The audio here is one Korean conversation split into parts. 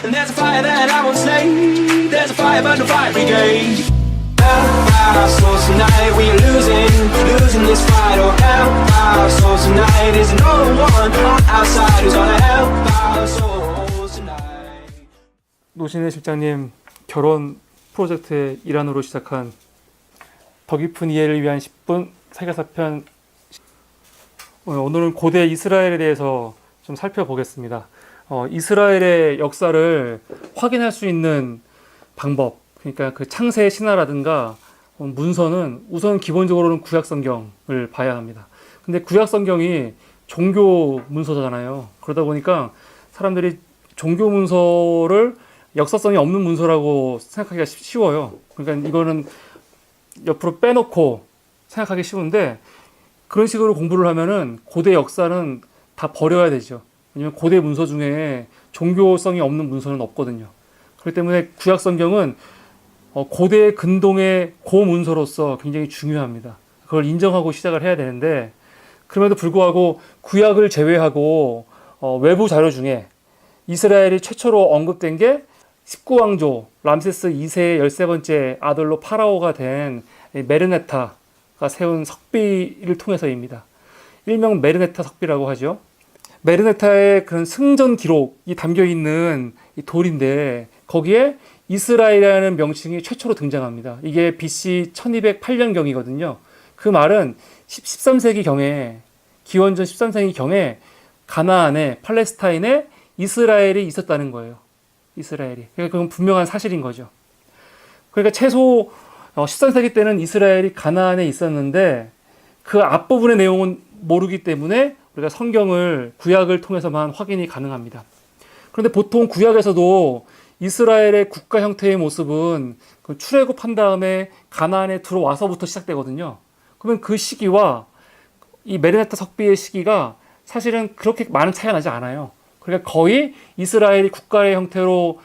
And there's a fire that I won't slay. There's a fire but no fire brigade. Our souls tonight, we are losing this fight. Oh, help our souls tonight. There's no one on our side who's gonna help our souls tonight. 노신혜 실장님 결혼 프로젝트의 일환으로 시작한 더 깊은 이해를 위한 10분 세계사편, 오늘은 고대 이스라엘에 대해서 좀 살펴보겠습니다. 이스라엘의 역사를 확인할 수 있는 방법, 그러니까 그 창세 신화라든가 문서는 우선 기본적으로는 구약 성경을 봐야 합니다. 근데 구약 성경이 종교 문서잖아요. 그러다 보니까 사람들이 종교 문서를 역사성이 없는 문서라고 생각하기가 쉬워요. 그러니까 이거는 옆으로 빼놓고 생각하기 쉬운데, 그런 식으로 공부를 하면은 고대 역사는 다 버려야 되죠. 왜냐면 고대 문서 중에 종교성이 없는 문서는 없거든요. 그렇기 때문에 구약 성경은 고대 근동의 고문서로서 굉장히 중요합니다. 그걸 인정하고 시작을 해야 되는데, 그럼에도 불구하고 구약을 제외하고 외부 자료 중에 이스라엘이 최초로 언급된 게 19왕조 람세스 2세의 13번째 아들로 파라오가 된 메르네타가 세운 석비를 통해서입니다. 일명 메르네타 석비라고 하죠. 메르네타의 그런 승전 기록이 담겨 있는 이 돌인데, 거기에 이스라엘이라는 명칭이 최초로 등장합니다. 이게 BC 1208년경이거든요. 그 말은 13세기경에, 기원전 13세기경에 가나안에, 팔레스타인에 이스라엘이 있었다는 거예요. 이스라엘이. 그러니까 그건 분명한 사실인 거죠. 그러니까 최소 13세기 때는 이스라엘이 가나안에 있었는데, 그 앞부분의 내용은 모르기 때문에 우리가 성경을, 구약을 통해서만 확인이 가능합니다. 그런데 보통 구약에서도 이스라엘의 국가 형태의 모습은 그 출애굽한 다음에 가나안에 들어와서부터 시작되거든요. 그러면 그 시기와 이 메르네타 석비의 시기가 사실은 그렇게 많은 차이가 나지 않아요. 그러니까 거의 이스라엘이 국가의 형태로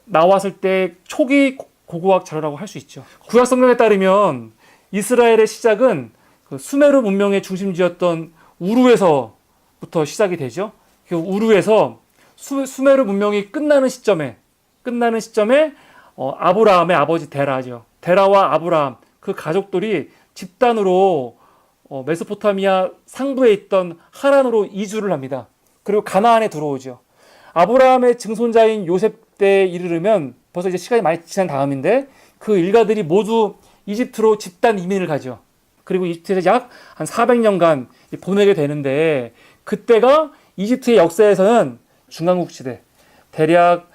나왔을 때 초기 고고학 자료라고 할 수 있죠. 구약 성경에 따르면 이스라엘의 시작은 그 수메르 문명의 중심지였던 우루에서부터 시작이 되죠. 그 우루에서 수메르 문명이 끝나는 시점에 아브라함의 아버지 데라죠. 데라와 아브라함, 그 가족들이 집단으로 메소포타미아 상부에 있던 하란으로 이주를 합니다. 그리고 가나안에 들어오죠. 아브라함의 증손자인 요셉 때에 이르르면 벌써 이제 시간이 많이 지난 다음인데, 그 일가들이 모두 이집트로 집단 이민을 가죠. 그리고 이집트에서 약 한 400년간 보내게 되는데, 그때가 이집트의 역사에서는 중간국 시대, 대략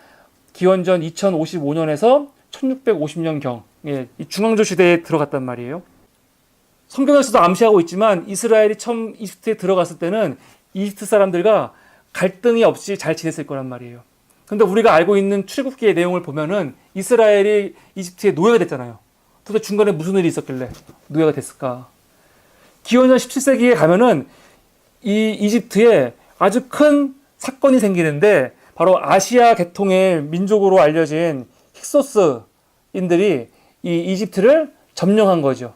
기원전 2055년에서 1650년경, 이 중앙조 시대에 들어갔단 말이에요. 성경에서도 암시하고 있지만 이스라엘이 처음 이집트에 들어갔을 때는 이집트 사람들과 갈등이 없이 잘 지냈을 거란 말이에요. 근데 우리가 알고 있는 출애굽기의 내용을 보면은 이스라엘이 이집트에 노예가 됐잖아요. 도대체 중간에 무슨 일이 있었길래 노예가 됐을까? 기원전 17세기에 가면은 이 이집트에 아주 큰 사건이 생기는데, 바로 아시아 계통의 민족으로 알려진 힉소스인들이 이 이집트를 점령한 거죠.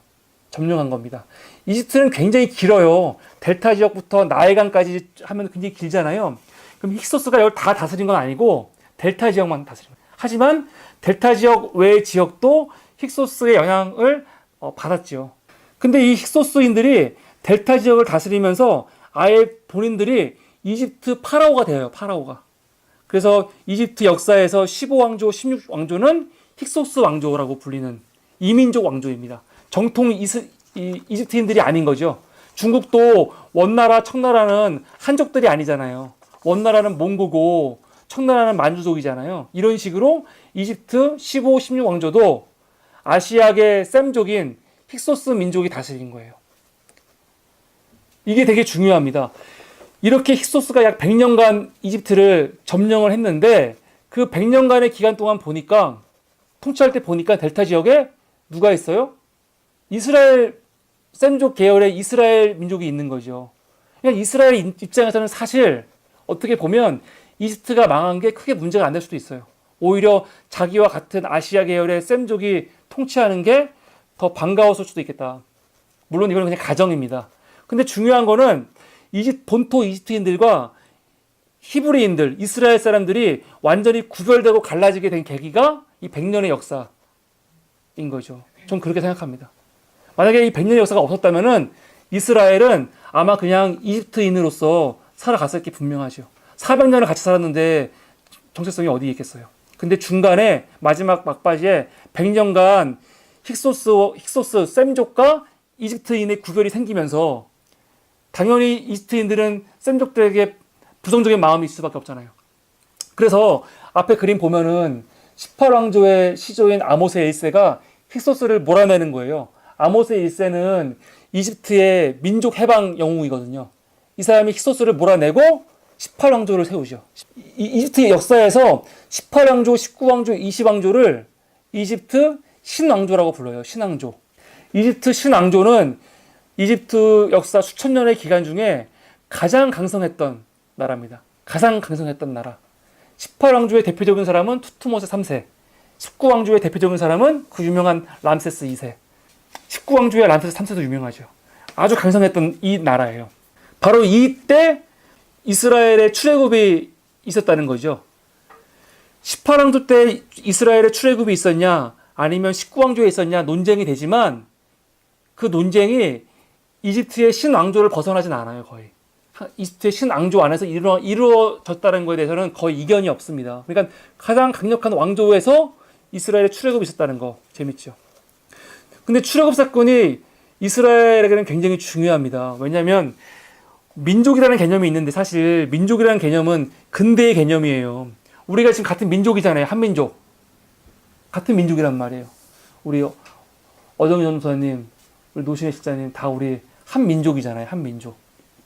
점령한 겁니다. 이집트는 굉장히 길어요. 델타 지역부터 나일강까지 하면 굉장히 길잖아요. 그럼 힉소스가 이걸 다 다스린 건 아니고 델타 지역만 다스린 거예요. 하지만 델타 지역 외의 지역도 힉소스의 영향을 받았죠. 근데 이 힉소스인들이 델타 지역을 다스리면서 아예 본인들이 이집트 파라오가 돼요. 파라오가. 그래서 이집트 역사에서 15왕조, 16왕조는 힉소스 왕조라고 불리는 이민족 왕조입니다. 정통 이집트인들이 아닌 거죠. 중국도 원나라, 청나라는 한족들이 아니잖아요. 원나라는 몽고고 청나라는 만주족이잖아요. 이런 식으로 이집트 15, 16왕조도 아시아계 셈족인 힉소스 민족이 다스린 거예요. 이게 되게 중요합니다. 이렇게 힉소스가 약 100년간 이집트를 점령을 했는데, 그 100년간의 기간 동안 보니까, 통치할 때 보니까 델타 지역에 누가 있어요? 이스라엘 셈족 계열의 이스라엘 민족이 있는 거죠. 그러니까 이스라엘 입장에서는 사실 어떻게 보면 이집트가 망한 게 크게 문제가 안 될 수도 있어요. 오히려 자기와 같은 아시아 계열의 셈족이 통치하는 게 더 반가웠을 수도 있겠다. 물론 이건 그냥 가정입니다. 근데 중요한 거는 본토 이집트인들과 히브리인들, 이스라엘 사람들이 완전히 구별되고 갈라지게 된 계기가 이 100년의 역사인 거죠. 전 그렇게 생각합니다. 만약에 이 100년의 역사가 없었다면은 이스라엘은 아마 그냥 이집트인으로서 살아갔을 게 분명하죠. 400년을 같이 살았는데 정체성이 어디 있겠어요. 근데 중간에 마지막 막바지에 100년간 힉소스 셈족과 이집트인의 구별이 생기면서 당연히 이집트인들은 셈족들에게 부정적인 마음이 있을 수밖에 없잖아요. 그래서 앞에 그림 보면은 18왕조의 시조인 아모스의 1세가 힉소스를 몰아내는 거예요. 아모스의 1세는 이집트의 민족 해방 영웅이거든요. 이 사람이 힉소스를 몰아내고 18왕조를 세우죠. 이집트 역사에서 18왕조, 19왕조, 20왕조를 이집트 신왕조라고 불러요. 신왕조. 이집트 신왕조는 이집트 역사 수천 년의 기간 중에 가장 강성했던 나라입니다. 가장 강성했던 나라. 18왕조의 대표적인 사람은 투트모세 3세. 19왕조의 대표적인 사람은 그 유명한 람세스 2세. 19왕조의 람세스 3세도 유명하죠. 아주 강성했던 이 나라예요. 바로 이때 이스라엘의 출애굽이 있었다는 거죠. 18왕조 때 이스라엘의 출애굽이 있었냐 아니면 19왕조에 있었냐 논쟁이 되지만 그 논쟁이 이집트의 신왕조를 벗어나진 않아요. 거의. 이집트의 신왕조 안에서 이루어졌다는 것에 대해서는 거의 이견이 없습니다. 그러니까 가장 강력한 왕조에서 이스라엘의 출애굽이 있었다는 거 재밌죠. 근데 출애굽 사건이 이스라엘에게는 굉장히 중요합니다. 왜냐하면 민족이라는 개념이 있는데 사실 민족이라는 개념은 근대의 개념이에요. 우리가 지금 같은 민족이잖아요. 한민족. 같은 민족이란 말이에요. 우리 어정희 전도사님, 우리 노신혜 실장님 다 우리 한민족이잖아요. 한민족.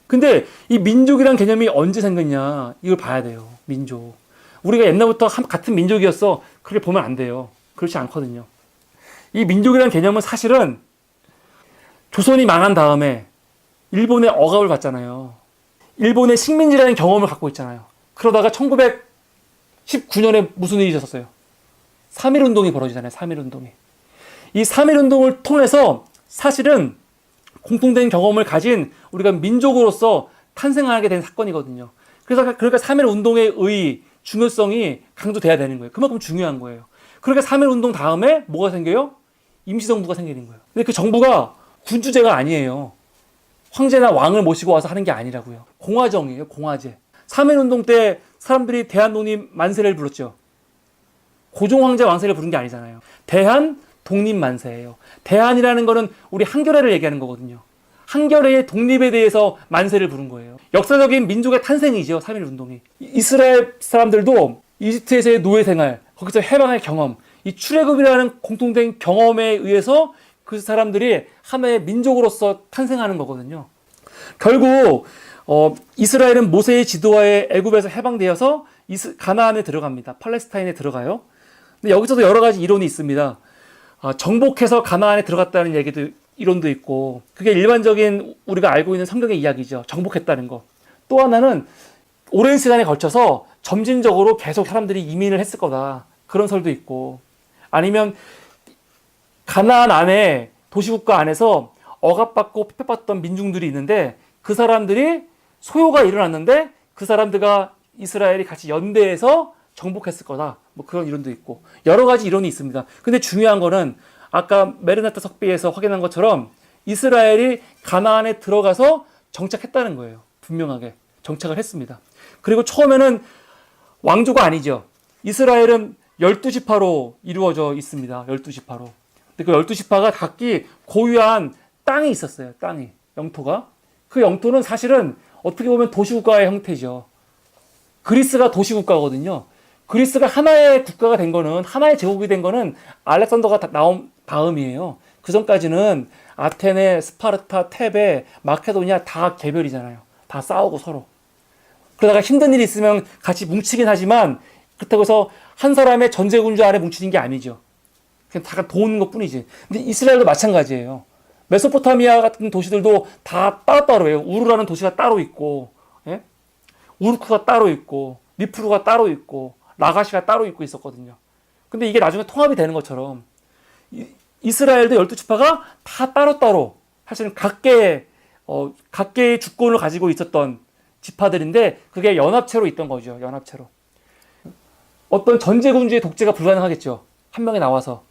근데 이 민족이란 개념이 언제 생겼냐 이걸 봐야 돼요. 민족. 우리가 옛날부터 같은 민족이었어. 그렇게 보면 안 돼요. 그렇지 않거든요. 이 민족이란 개념은 사실은 조선이 망한 다음에 일본의 억압을 받잖아요. 일본의 식민지라는 경험을 갖고 있잖아요. 그러다가 1919년에 무슨 일이 있었어요? 3.1운동이 벌어지잖아요. 3.1운동이. 이 3.1운동을 통해서 사실은 공통된 경험을 가진 우리가 민족으로서 탄생하게 된 사건이거든요. 그러니까 3.1운동의 중요성이 강조돼야 되는 거예요. 그만큼 중요한 거예요. 그러니까 3.1운동 다음에 뭐가 생겨요? 임시정부가 생기는 거예요. 근데 그 정부가 군주제가 아니에요. 황제나 왕을 모시고 와서 하는 게 아니라고요. 공화정이에요. 공화제. 3.1운동 때 사람들이 대한독립 만세를 불렀죠. 고종황제 왕세를 부른 게 아니잖아요. 대한 독립만세예요. 대한이라는 거는 우리 한겨레를 얘기하는 거거든요. 한겨레의 독립에 대해서 만세를 부른 거예요. 역사적인 민족의 탄생이죠. 3.1운동이. 이스라엘 사람들도 이집트에서의 노예 생활, 거기서 해방의 경험, 이 출애굽이라는 공통된 경험에 의해서 그 사람들이 하나의 민족으로서 탄생하는 거거든요. 결국 이스라엘은 모세의 지도하에 애굽에서 해방되어서 가나안에 들어갑니다. 팔레스타인에 들어가요. 근데 여기서도 여러 가지 이론이 있습니다. 정복해서 가나안에 들어갔다는 이론도 있고, 그게 일반적인 우리가 알고 있는 성경의 이야기죠. 정복했다는 거. 또 하나는 오랜 시간에 걸쳐서 점진적으로 계속 사람들이 이민을 했을 거다. 그런 설도 있고, 아니면 가나안 안에 도시국가 안에서 억압받고 핍박받던 민중들이 있는데 그 사람들이 소요가 일어났는데 그 사람들과 이스라엘이 같이 연대해서 정복했을 거다. 뭐 그런 이론도 있고 여러 가지 이론이 있습니다. 근데 중요한 거는 아까 메르네타 석비에서 확인한 것처럼 이스라엘이 가나안에 들어가서 정착했다는 거예요. 분명하게 정착을 했습니다. 그리고 처음에는 왕조가 아니죠. 이스라엘은 12지파로 이루어져 있습니다. 12지파로. 근데 그 12지파가 각기 고유한 땅이 있었어요. 땅이. 영토가. 그 영토는 사실은 어떻게 보면 도시국가의 형태죠. 그리스가 도시국가거든요. 그리스가 하나의 국가가 된 거는, 하나의 제국이 된 거는 알렉산더가 나온 다음이에요. 그 전까지는 아테네, 스파르타, 테베, 마케도니아 다 개별이잖아요. 다 싸우고 서로. 그러다가 힘든 일이 있으면 같이 뭉치긴 하지만 그렇다고 해서 한 사람의 전제군주 안에 뭉치는 게 아니죠. 그냥 다 도는 것 뿐이지. 근데 이스라엘도 마찬가지예요. 메소포타미아 같은 도시들도 다 따로따로예요. 우르라는 도시가 따로 있고, 예? 우르크가 따로 있고, 니프루가 따로 있고, 라가시가 따로 있고 있었거든요. 근데 이게 나중에 통합이 되는 것처럼 이스라엘도 12지파가 다 따로따로 사실은 각계의 주권을 가지고 있었던 지파들인데 그게 연합체로 있던 거죠. 연합체로. 어떤 전제군주의 독재가 불가능하겠죠. 한 명이 나와서.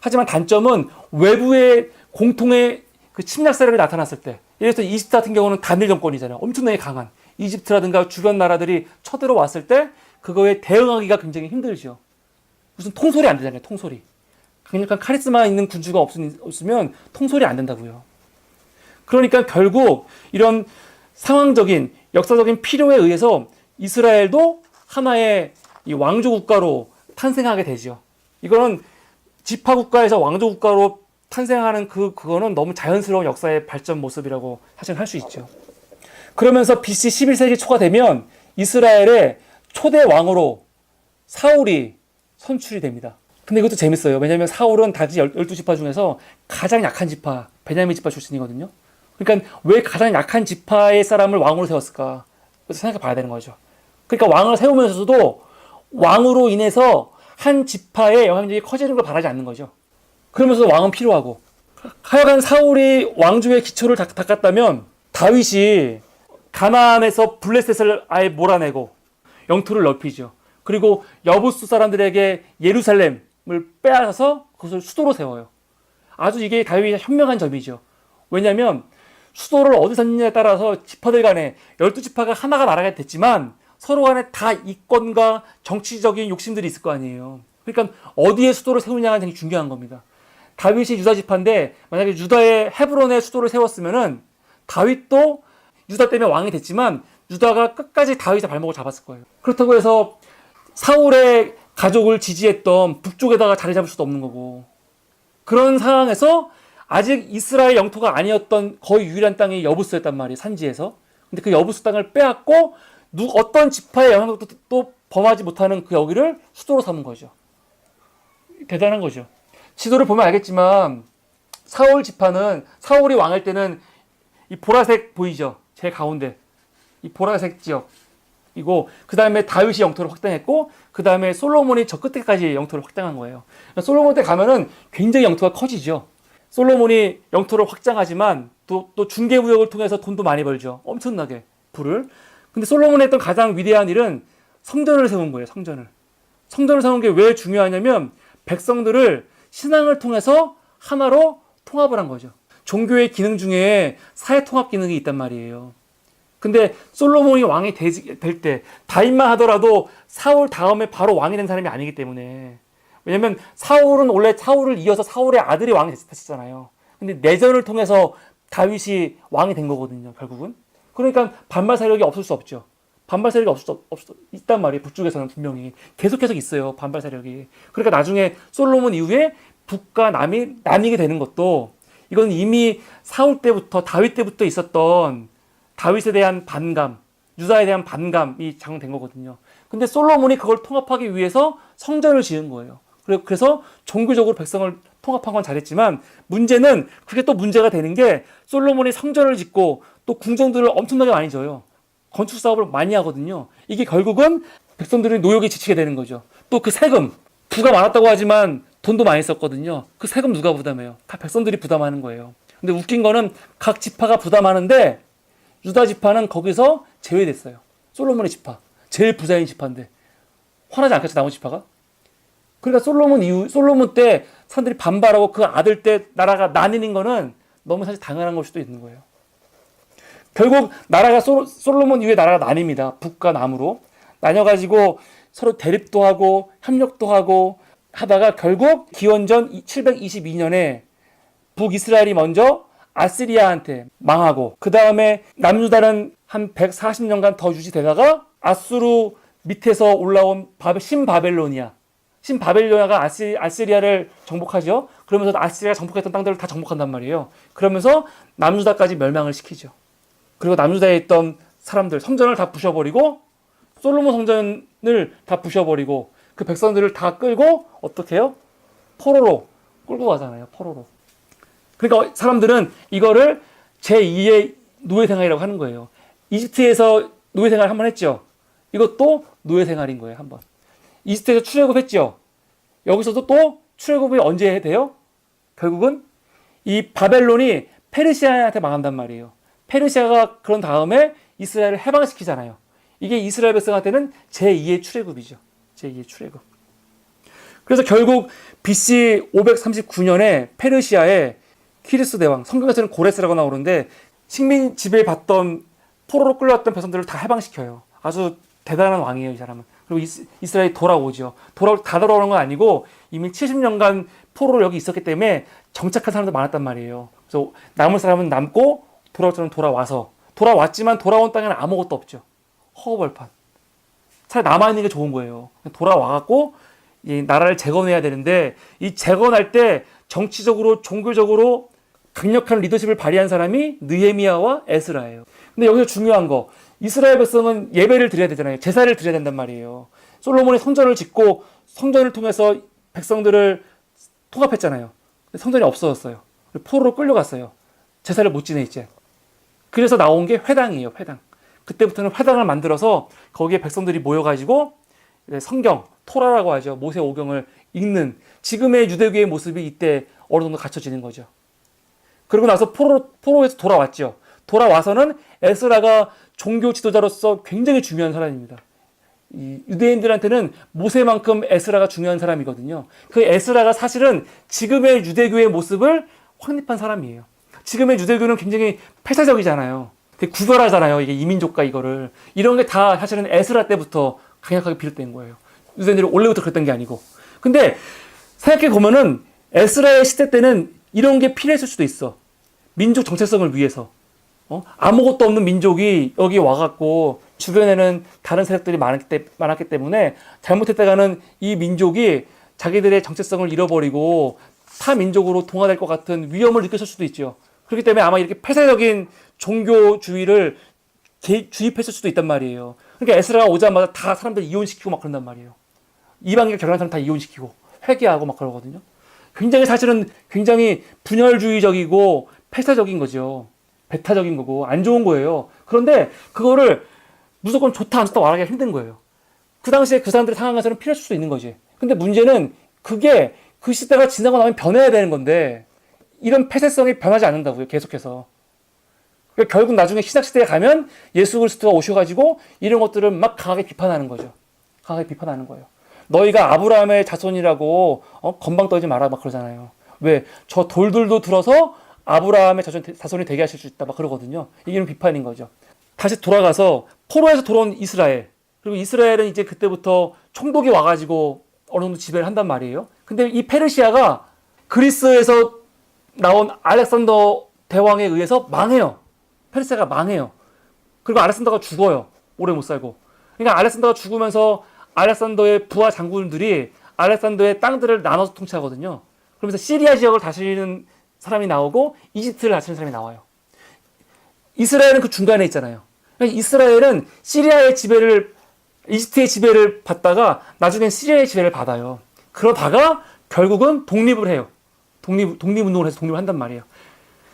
하지만 단점은 외부의 공통의 그 침략 세력이 나타났을 때, 예를 들어서 이집트 같은 경우는 단일 정권이잖아요. 엄청나게 강한 이집트라든가 주변 나라들이 쳐들어왔을 때 그거에 대응하기가 굉장히 힘들죠. 무슨 통솔이 안 되잖아요. 통솔이. 강력한 카리스마 있는 군주가 없으면 통솔이 안 된다고요. 그러니까 결국 이런 상황적인 역사적인 필요에 의해서 이스라엘도 하나의 이 왕조 국가로 탄생하게 되죠. 이거는 지파 국가에서 왕조 국가로 탄생하는 그거는 너무 자연스러운 역사의 발전 모습이라고 사실 할 수 있죠. 그러면서 BC 11세기 초가 되면 이스라엘의 초대 왕으로 사울이 선출이 됩니다. 근데 이것도 재밌어요. 왜냐하면 사울은 다시 12지파 중에서 가장 약한 지파, 베냐민 지파 출신이거든요. 그러니까 왜 가장 약한 지파의 사람을 왕으로 세웠을까? 그래서 생각해 봐야 되는 거죠. 그러니까 왕을 세우면서도 왕으로 인해서 한 지파의 영향력이 커지는 걸 바라지 않는 거죠. 그러면서 왕은 필요하고. 하여간 사울이 왕조의 기초를 닦았다면 다윗이 가나안에서 블레셋을 아예 몰아내고 영토를 넓히죠. 그리고 여부수 사람들에게 예루살렘을 빼앗아서 그것을 수도로 세워요. 아주 이게 다윗의 현명한 점이죠. 왜냐하면 수도를 어디서 짓느냐에 따라서 지파들 간에 12지파가 하나가 나라가 됐지만 서로 간에 다 이권과 정치적인 욕심들이 있을 거 아니에요. 그러니까 어디에 수도를 세우냐가 되게 중요한 겁니다. 다윗이 유다 지파인데 만약에 유다의 헤브론에 수도를 세웠으면은 다윗도 유다 때문에 왕이 됐지만 유다가 끝까지 다윗의 발목을 잡았을 거예요. 그렇다고 해서 사울의 가족을 지지했던 북쪽에다가 자리 잡을 수도 없는 거고, 그런 상황에서 아직 이스라엘 영토가 아니었던 거의 유일한 땅이 여부스였단 말이에요. 산지에서. 근데 그 여부스 땅을 빼앗고 어떤 지파의 영향력도 또 범하지 못하는 그 여기를 수도로 삼은 거죠. 대단한 거죠. 지도를 보면 알겠지만 사울 지파는 사울이 왕할 때는 이 보라색 보이죠? 제일 가운데 이 보라색 지역이고, 그 다음에 다윗이 영토를 확장했고, 그 다음에 솔로몬이 저 끝에까지 영토를 확장한 거예요. 솔로몬 때 가면은 굉장히 영토가 커지죠. 솔로몬이 영토를 확장하지만 또 중개무역을 통해서 돈도 많이 벌죠. 엄청나게 부를. 근데 솔로몬이 했던 가장 위대한 일은 성전을 세운 거예요. 성전을 세운 게 왜 중요하냐면 백성들을 신앙을 통해서 하나로 통합을 한 거죠. 종교의 기능 중에 사회 통합 기능이 있단 말이에요. 근데 솔로몬이 왕이 될 때 다윗만 하더라도 사울 다음에 바로 왕이 된 사람이 아니기 때문에, 왜냐면 사울은 원래 사울을 이어서 사울의 아들이 왕이 됐었잖아요. 근데 내전을 통해서 다윗이 왕이 된 거거든요, 결국은. 그러니까 반발 세력이 없을 수 없죠. 반발 세력이 있단 말이에요. 북쪽에서는 분명히 계속 있어요, 반발 세력이. 그러니까 나중에 솔로몬 이후에 북과 남이 나뉘게 되는 것도, 이건 이미 사울 때부터 다윗 때부터 있었던 다윗에 대한 반감, 유다에 대한 반감이 작용된 거거든요. 근데 솔로몬이 그걸 통합하기 위해서 성전을 지은 거예요. 그래서 종교적으로 백성을 통합한 건 잘했지만, 문제는 그게 또 문제가 되는 게, 솔로몬이 성전을 짓고 또 궁정들을 엄청나게 많이 져요. 건축 사업을 많이 하거든요. 이게 결국은 백성들이 노역에 지치게 되는 거죠. 또 그 세금, 부가 많았다고 하지만 돈도 많이 썼거든요. 그 세금 누가 부담해요? 다 백성들이 부담하는 거예요. 근데 웃긴 거는 각 지파가 부담하는데 유다 지파는 거기서 제외됐어요. 솔로몬의 지파, 제일 부자인 지파인데 화나지 않겠죠, 나머지 지파가? 그러니까 솔로몬 때 사람들이 반발하고 그 아들 때 나라가 나뉘는 거는 너무 사실 당연한 걸 수도 있는 거예요. 결국 나라가 솔로몬 이후에 나라가 나뉩니다. 북과 남으로 나뉘어가지고 서로 대립도 하고 협력도 하고 하다가 결국 기원전 722년에 북이스라엘이 먼저 아시리아한테 망하고, 그 다음에 남유다는 한 140년간 더 유지되다가 아수르 밑에서 올라온 신바벨로니아가 아시리아를 정복하죠. 그러면서 아시리아가 정복했던 땅들을 다 정복한단 말이에요. 그러면서 남유다까지 멸망을 시키죠. 그리고 남유다에 있던 사람들 성전을 다 부셔버리고, 솔로몬 성전을 다 부셔버리고, 그 백성들을 다 끌고 어떻게 해요? 포로로 끌고 가잖아요. 포로로. 그러니까 사람들은 이거를 제2의 노예생활이라고 하는 거예요. 이집트에서 노예생활 한번 했죠. 이것도 노예생활인 거예요. 한번. 이집트에서 출애굽했죠. 여기서도 또 출애굽이 언제 돼요? 결국은 이 바벨론이 페르시아한테 망한단 말이에요. 페르시아가 그런 다음에 이스라엘을 해방시키잖아요. 이게 이스라엘 백성한테는 제2의 출애굽이죠. 제2의 출애굽. 그래서 결국 BC 539년에 페르시아의 키르스 대왕, 성경에서는 고레스라고 나오는데 식민 지배 받던 포로로 끌려왔던 백성들을 다 해방시켜요. 아주 대단한 왕이에요, 이 사람은. 그리고 이스라엘이 돌아오죠. 다 돌아오는 건 아니고 이미 70년간 포로로 여기 있었기 때문에 정착한 사람도 많았단 말이에요. 그래서 남을 사람은 남고 돌아올 사람은 돌아왔지만 돌아온 땅에는 아무것도 없죠. 허허벌판. 차라리 남아있는 게 좋은 거예요. 돌아와갖고 이 나라를 재건해야 되는데 이 재건할 때 정치적으로 종교적으로 강력한 리더십을 발휘한 사람이 느헤미야와 에스라예요. 근데 여기서 중요한 거, 이스라엘 백성은 예배를 드려야 되잖아요. 제사를 드려야 된단 말이에요. 솔로몬이 성전을 짓고 성전을 통해서 백성들을 통합했잖아요. 근데 성전이 없어졌어요. 포로로 끌려갔어요. 제사를 못 지내 이제. 그래서 나온 게 회당이에요. 회당. 그때부터는 회당을 만들어서 거기에 백성들이 모여가지고 성경, 토라라고 하죠. 모세 오경을 읽는 지금의 유대교의 모습이 이때 어느 정도 갖춰지는 거죠. 그리고 나서 포로에서 돌아왔죠. 돌아와서는 에스라가 종교 지도자로서 굉장히 중요한 사람입니다. 이 유대인들한테는 모세만큼 에스라가 중요한 사람이거든요. 그 에스라가 사실은 지금의 유대교의 모습을 확립한 사람이에요. 지금의 유대교는 굉장히 폐쇄적이잖아요. 되게 구별하잖아요. 이게 이민족과 이거를. 이런 게 다 사실은 에스라 때부터 강력하게 비롯된 거예요. 유대인들이 원래부터 그랬던 게 아니고. 근데 생각해 보면은 에스라의 시대 때는 이런 게 필요했을 수도 있어. 민족 정체성을 위해서. 아무것도 없는 민족이 여기 와갖고 주변에는 다른 세력들이 많았기 때문에 잘못했다가는 이 민족이 자기들의 정체성을 잃어버리고 타 민족으로 동화될 것 같은 위험을 느꼈을 수도 있죠. 그렇기 때문에 아마 이렇게 폐쇄적인 종교주의를 주입했을 수도 있단 말이에요. 그러니까 에스라가 오자마자 다 사람들 이혼시키고 막 그런단 말이에요. 이방인과 결혼한 사람 다 이혼시키고 회개하고 막 그러거든요. 사실은 굉장히 분열주의적이고 폐쇄적인 거죠. 배타적인 거고 안 좋은 거예요. 그런데 그거를 무조건 좋다 안 좋다 말하기가 힘든 거예요. 그 당시에 그 사람들의 상황에서는 필요할 수도 있는 거지. 근데 문제는 그게 그 시대가 지나고 나면 변해야 되는 건데 이런 폐쇄성이 변하지 않는다고요. 계속해서. 그러니까 결국 나중에 신약시대에 가면 예수 그리스도가 오셔가지고 이런 것들을 막 강하게 비판하는 거죠. 강하게 비판하는 거예요. 너희가 아브라함의 자손이라고 건방 떨지 마라 막 그러잖아요. 왜? 저 돌들도 들어서 아브라함의 자손이 되게 하실 수 있다 막 그러거든요. 이게 비판인 거죠. 다시 돌아가서 포로에서 돌아온 이스라엘. 그리고 이스라엘은 이제 그때부터 총독이 와가지고 어느 정도 지배를 한단 말이에요. 근데 이 페르시아가 그리스에서 나온 알렉산더 대왕에 의해서 망해요. 페르시아가 망해요. 그리고 알렉산더가 죽어요. 오래 못 살고. 그러니까 알렉산더가 죽으면서 알렉산더의 부하 장군들이 알렉산더의 땅들을 나눠서 통치하거든요. 그러면서 시리아 지역을 다스리는 사람이 나오고 이집트를 다스리는 사람이 나와요. 이스라엘은 그 중간에 있잖아요. 그러니까 이스라엘은 이집트의 지배를 받다가 나중엔 시리아의 지배를 받아요. 그러다가 결국은 독립을 해요. 독립운동을 해서 독립을 한단 말이에요.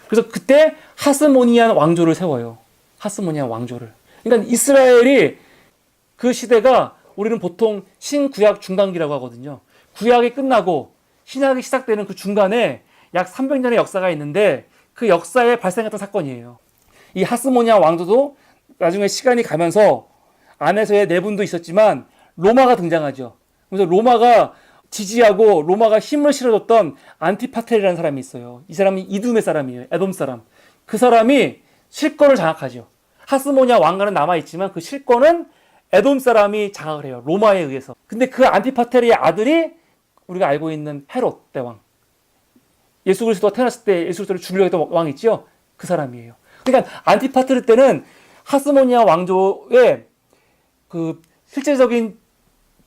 그래서 그때 하스모니안 왕조를 세워요. 하스모니안 왕조를. 그러니까 이스라엘이 그 시대가 우리는 보통 신구약 중간기라고 하거든요. 구약이 끝나고 신약이 시작되는 그 중간에 약 300년의 역사가 있는데 그 역사에 발생했던 사건이에요. 이 하스모니아 왕조도 나중에 시간이 가면서 안에서의 내분도 있었지만 로마가 등장하죠. 그래서 로마가 지지하고 로마가 힘을 실어줬던 안티파텔이라는 사람이 있어요. 이 사람이 이두메 사람이에요. 에돔 사람. 그 사람이 실권을 장악하죠. 하스모니아 왕가는 남아있지만 그 실권은 에돔 사람이 장악을 해요. 로마에 의해서. 근데 그 안티파텔의 아들이 우리가 알고 있는 헤롯 대왕. 예수 그리스도가 태어났을 때 예수 그리스도를 죽이려고 했던 왕 있죠? 그 사람이에요. 그러니까 안티파테르 때는 하스모니아 왕조의 그 실제적인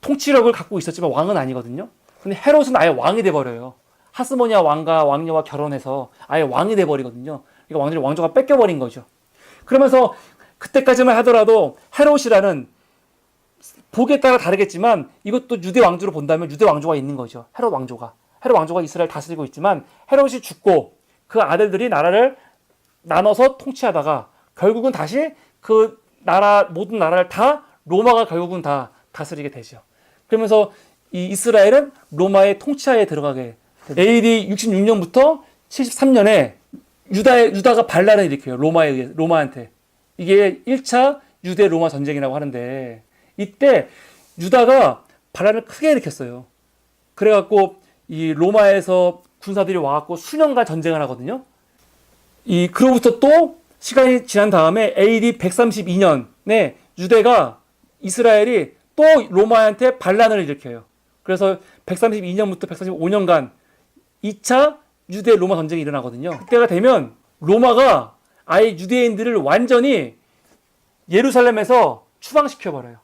통치력을 갖고 있었지만 왕은 아니거든요. 근데 헤롯은 아예 왕이 돼버려요. 하스모니아 왕과 왕녀와 결혼해서 아예 왕이 돼버리거든요. 그러니까 왕조가 뺏겨버린 거죠. 그러면서 그때까지만 하더라도 헤롯이라는 복에 따라 다르겠지만 이것도 유대 왕조로 본다면 유대 왕조가 있는 거죠. 헤롯 왕조가 이스라엘 다스리고 있지만 헤롯이 죽고 그 아들들이 나라를 나눠서 통치하다가 결국은 다시 그 나라 모든 나라를 다 로마가 결국은 다 다스리게 되죠. 그러면서 이 이스라엘은 로마의 통치하에 들어가게 됩니다. AD 66년부터 73년에 유다가 반란을 일으켜요. 로마한테. 이게 1차 유대 로마 전쟁이라고 하는데 이때 유다가 반란을 크게 일으켰어요. 그래갖고 이 로마에서 군사들이 와갖고 수년간 전쟁을 하거든요. 그로부터 또 시간이 지난 다음에 AD 132년에 유대가 이스라엘이 또 로마한테 반란을 일으켜요. 그래서 132년부터 135년간 2차 유대 로마 전쟁이 일어나거든요. 그때가 되면 로마가 아예 유대인들을 완전히 예루살렘에서 추방시켜버려요.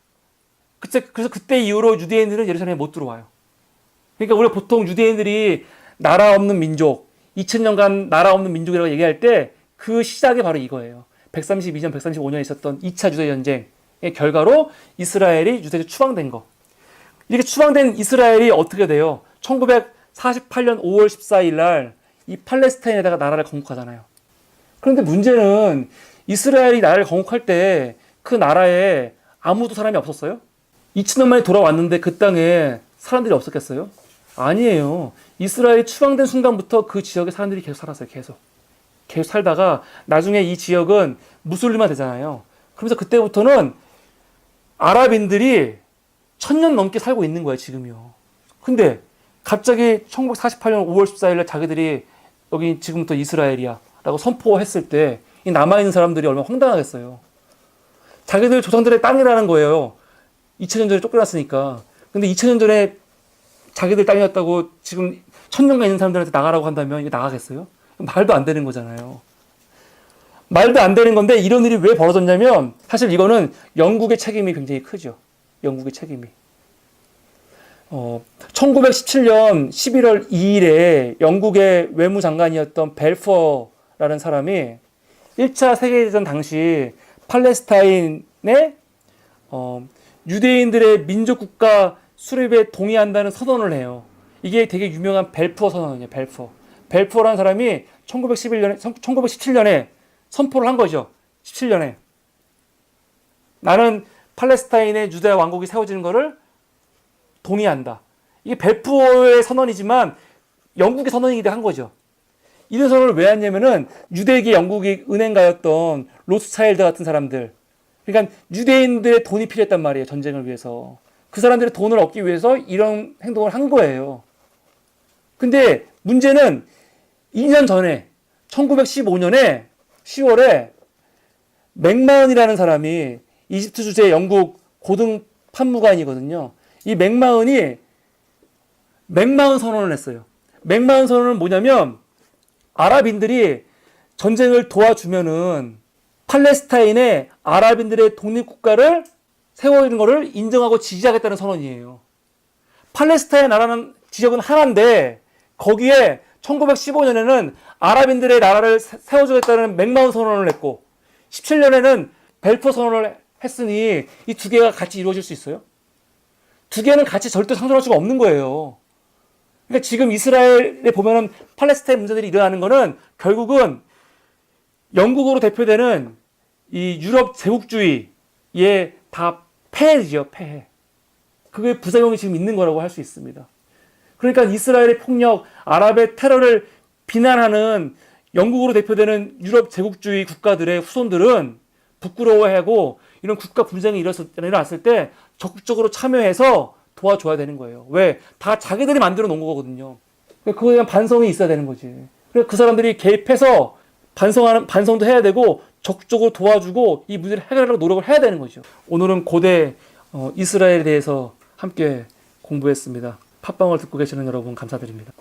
그래서 그때 이후로 유대인들은 예루살렘에 못 들어와요. 그러니까 우리가 보통 유대인들이 나라 없는 민족, 2000년간 나라 없는 민족이라고 얘기할 때 그 시작이 바로 이거예요. 132년, 135년에 있었던 2차 유대 전쟁의 결과로 이스라엘이 유대에서 추방된 거. 이렇게 추방된 이스라엘이 어떻게 돼요? 1948년 5월 14일 날 이 팔레스타인에다가 나라를 건국하잖아요. 그런데 문제는 이스라엘이 나라를 건국할 때 그 나라에 아무도 사람이 없었어요? 2000년 만에 돌아왔는데 그 땅에 사람들이 없었겠어요? 아니에요. 이스라엘이 추방된 순간부터 그 지역에 사람들이 계속 살았어요. 계속 살다가 나중에 이 지역은 무슬림화 되잖아요. 그러면서 그때부터는 아랍인들이 1000년 넘게 살고 있는 거예요. 지금요. 근데 갑자기 1948년 5월 14일에 자기들이 여기 지금부터 이스라엘이야 라고 선포했을 때 이 남아있는 사람들이 얼마나 황당하겠어요. 자기들 조상들의 땅이라는 거예요. 2000년 전에 쫓겨났으니까. 근데 2000년 전에 자기들 땅이었다고 지금 1000년간 있는 사람들한테 나가라고 한다면 이게 나가겠어요? 말도 안 되는 거잖아요. 말도 안 되는 건데 이런 일이 왜 벌어졌냐면 사실 이거는 영국의 책임이 굉장히 크죠. 영국의 책임이. 1917년 11월 2일에 영국의 외무장관이었던 벨포어라는 사람이 1차 세계대전 당시 팔레스타인의 유대인들의 민족국가 수립에 동의한다는 선언을 해요. 이게 되게 유명한 벨포어 선언이에요. 벨포어라는 사람이 1917년에 선포를 한 거죠. 17년에. 나는 팔레스타인의 유대 왕국이 세워지는 것을 동의한다. 이게 벨포어의 선언이지만 영국의 선언이기도 한 거죠. 이런 선언을 왜 했냐면은 유대계 영국의 은행가였던 로스차일드 같은 사람들. 그러니까 유대인들의 돈이 필요했단 말이에요. 전쟁을 위해서. 그 사람들의 돈을 얻기 위해서 이런 행동을 한 거예요. 근데 문제는 2년 전에 1915년에 10월에 맥마흔이라는 사람이 이집트 주재 영국 고등 판무관이거든요. 이 맥마흔이 맥마흔 선언을 했어요. 맥마흔 선언은 뭐냐면 아랍인들이 전쟁을 도와주면은 팔레스타인의 아랍인들의 독립국가를 세워지는 것을 인정하고 지지하겠다는 선언이에요. 팔레스타인 나라는 지역은 하나인데 거기에 1915년에는 아랍인들의 나라를 세워주겠다는 맥마흔 선언을 했고 17년에는 벨포어 선언을 했으니 이 두 개가 같이 이루어질 수 있어요? 두 개는 같이 절대 상존할 수가 없는 거예요. 그러니까 지금 이스라엘에 보면은 팔레스타인 문제들이 일어나는 거는 결국은 영국으로 대표되는 이 유럽 제국주의에 다 폐해죠, 폐해. 그게 부작용이 지금 있는 거라고 할 수 있습니다. 그러니까 이스라엘의 폭력, 아랍의 테러를 비난하는 영국으로 대표되는 유럽 제국주의 국가들의 후손들은 부끄러워하고 이런 국가 분쟁이 일어났을 때 적극적으로 참여해서 도와줘야 되는 거예요. 왜? 다 자기들이 만들어 놓은 거거든요. 그거에 대한 반성이 있어야 되는 거지. 그래서 그 사람들이 개입해서 반성도 해야 되고 적극적으로 도와주고 이 문제를 해결하려고 노력을 해야 되는 거죠. 오늘은 고대 이스라엘에 대해서 함께 공부했습니다. 팟빵을 듣고 계시는 여러분 감사드립니다.